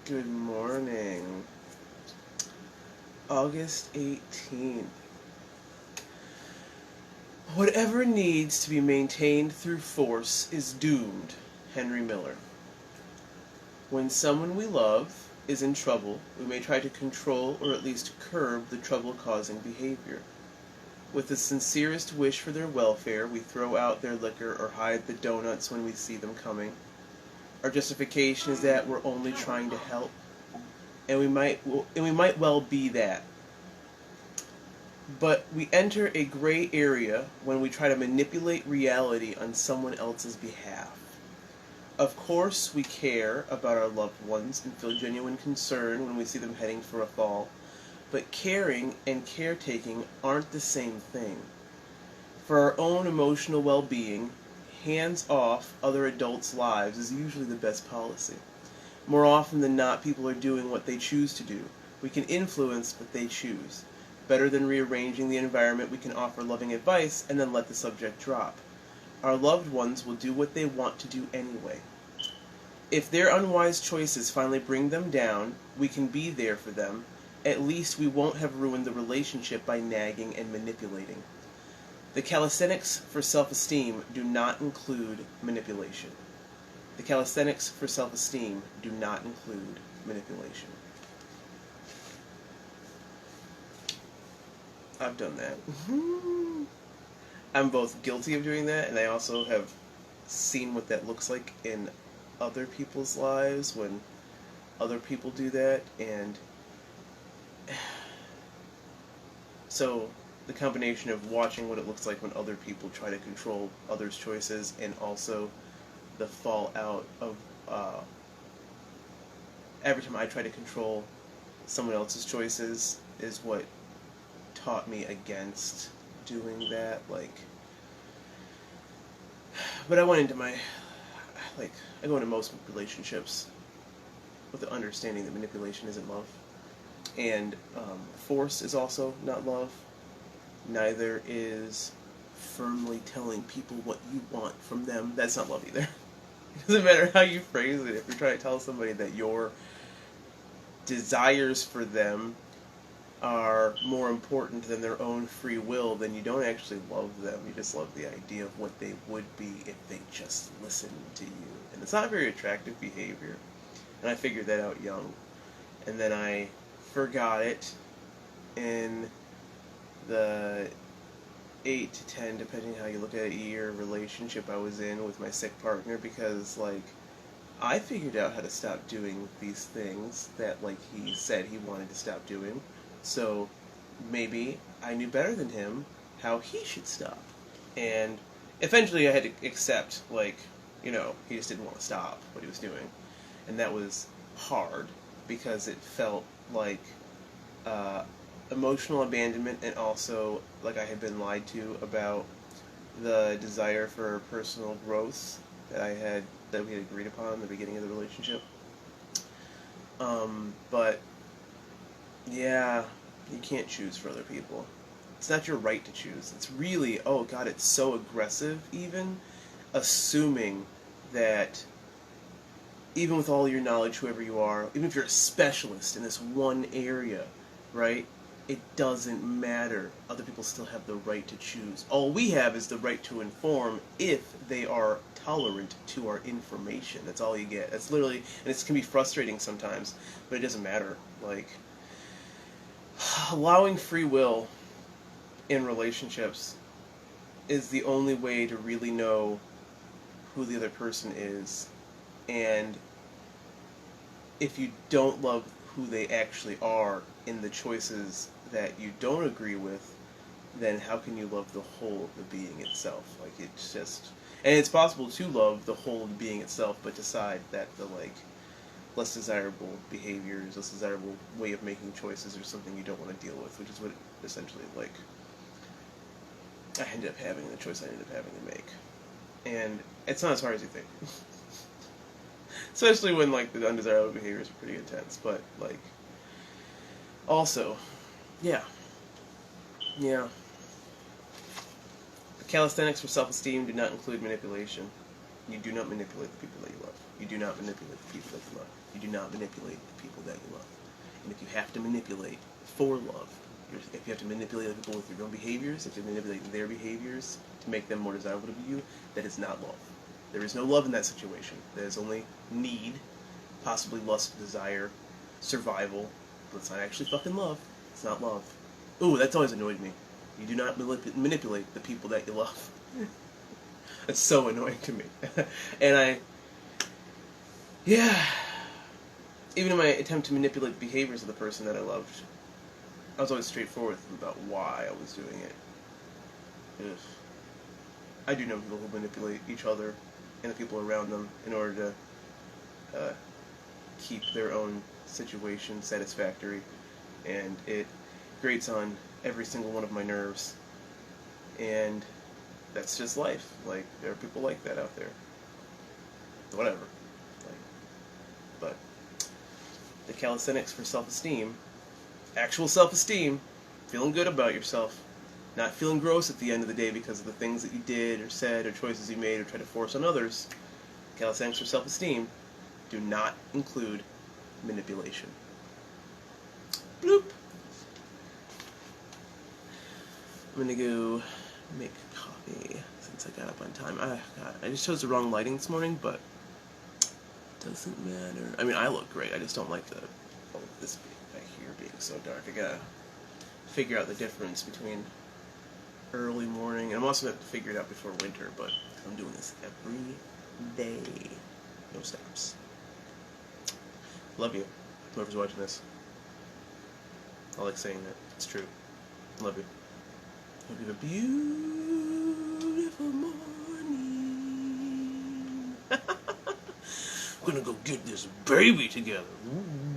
Good morning. August 18th. Whatever needs to be maintained through force is doomed. Henry Miller. When someone we love is in trouble, we may try to control or at least curb the trouble-causing behavior. With the sincerest wish for their welfare, we throw out their liquor or hide the donuts when we see them coming. Our justification is that we're only trying to help, and we might well be that. But we enter a gray area when we try to manipulate reality on someone else's behalf. Of course, we care about our loved ones and feel genuine concern when we see them heading for a fall, but caring and caretaking aren't the same thing. For our own emotional well-being, hands off other adults' lives is usually the best policy. More often than not, people are doing what they choose to do. We can influence, but they choose. Better than rearranging the environment, we can offer loving advice and then let the subject drop. Our loved ones will do what they want to do anyway. If their unwise choices finally bring them down, we can be there for them. At least we won't have ruined the relationship by nagging and manipulating. The calisthenics for self-esteem do not include manipulation. The calisthenics for self-esteem do not include manipulation. I've done that. I'm both guilty of doing that, and I also have seen what that looks like in other people's lives when other people do that, and so the combination of watching what it looks like when other people try to control others' choices, and also the fallout of every time I try to control someone else's choices is what taught me against doing that. But I went into I go into most relationships with the understanding that manipulation isn't love, and force is also not love. Neither is firmly telling people what you want from them. That's not love either. It doesn't matter how you phrase it. If you're trying to tell somebody that your desires for them are more important than their own free will, then you don't actually love them. You just love the idea of what they would be if they just listened to you. And it's not very attractive behavior. And I figured that out young. And then I forgot it in the 8 to 10, depending how you look at it, year relationship I was in with my sick partner, because I figured out how to stop doing these things that he said he wanted to stop doing. So maybe I knew better than him how he should stop. And eventually I had to accept, he just didn't want to stop what he was doing. And that was hard because it felt like emotional abandonment, and also like I had been lied to about the desire for personal growth that we had agreed upon in the beginning of the relationship. But yeah, you can't choose for other people. It's not your right to choose. It's really, oh God, it's so aggressive even, assuming that even with all your knowledge, whoever you are, even if you're a specialist in this one area, right, it doesn't matter. Other people still have the right to choose. All we have is the right to inform if they are tolerant to our information. That's all you get. That's literally, and it can be frustrating sometimes, but it doesn't matter. Allowing free will in relationships is the only way to really know who the other person is. And if you don't love who they actually are in the choices that you don't agree with, then how can you love the whole of the being itself? It's just, and it's possible to love the whole of the being itself, but decide that the less desirable behaviors, less desirable way of making choices, or something you don't want to deal with, which is what essentially I ended up having, the choice I ended up having to make. And it's not as hard as you think. Especially when the undesirable behaviors are pretty intense, but also, yeah. The calisthenics for self-esteem do not include manipulation. You do not manipulate the people that you love. You do not manipulate the people that you love. You do not manipulate the people that you love. And if you have to manipulate for love, if you have to manipulate other people with your own behaviors, if you manipulate their behaviors to make them more desirable to you, that is not love. There is no love in that situation. There is only need, possibly lust, desire, survival, but it's not actually fucking love. It's not love. Ooh, that's always annoyed me. You do not manipulate the people that you love. That's so annoying to me. And even in my attempt to manipulate the behaviors of the person that I loved, I was always straightforward about why I was doing it. Ugh. I do know people who manipulate each other and the people around them in order to keep their own situation satisfactory, and it grates on every single one of my nerves. And that's just life. Like, there are people like that out there. Whatever. But the calisthenics for self-esteem, actual self-esteem, feeling good about yourself, not feeling gross at the end of the day because of the things that you did or said or choices you made or tried to force on others. Calisthenics for self-esteem do not include manipulation. Bloop. I'm gonna go make coffee since I got up on time. God, I just chose the wrong lighting this morning, but doesn't matter. I mean, I look great. I just don't like this back here being so dark. I gotta figure out the difference between early morning, and I'm also gonna have to figure it out before winter, but I'm doing this every day. No stops. Love you, whoever's watching this. I like saying that. It's true. Love you. Hope you have a beautiful morning. We're gonna go get this baby together. Ooh.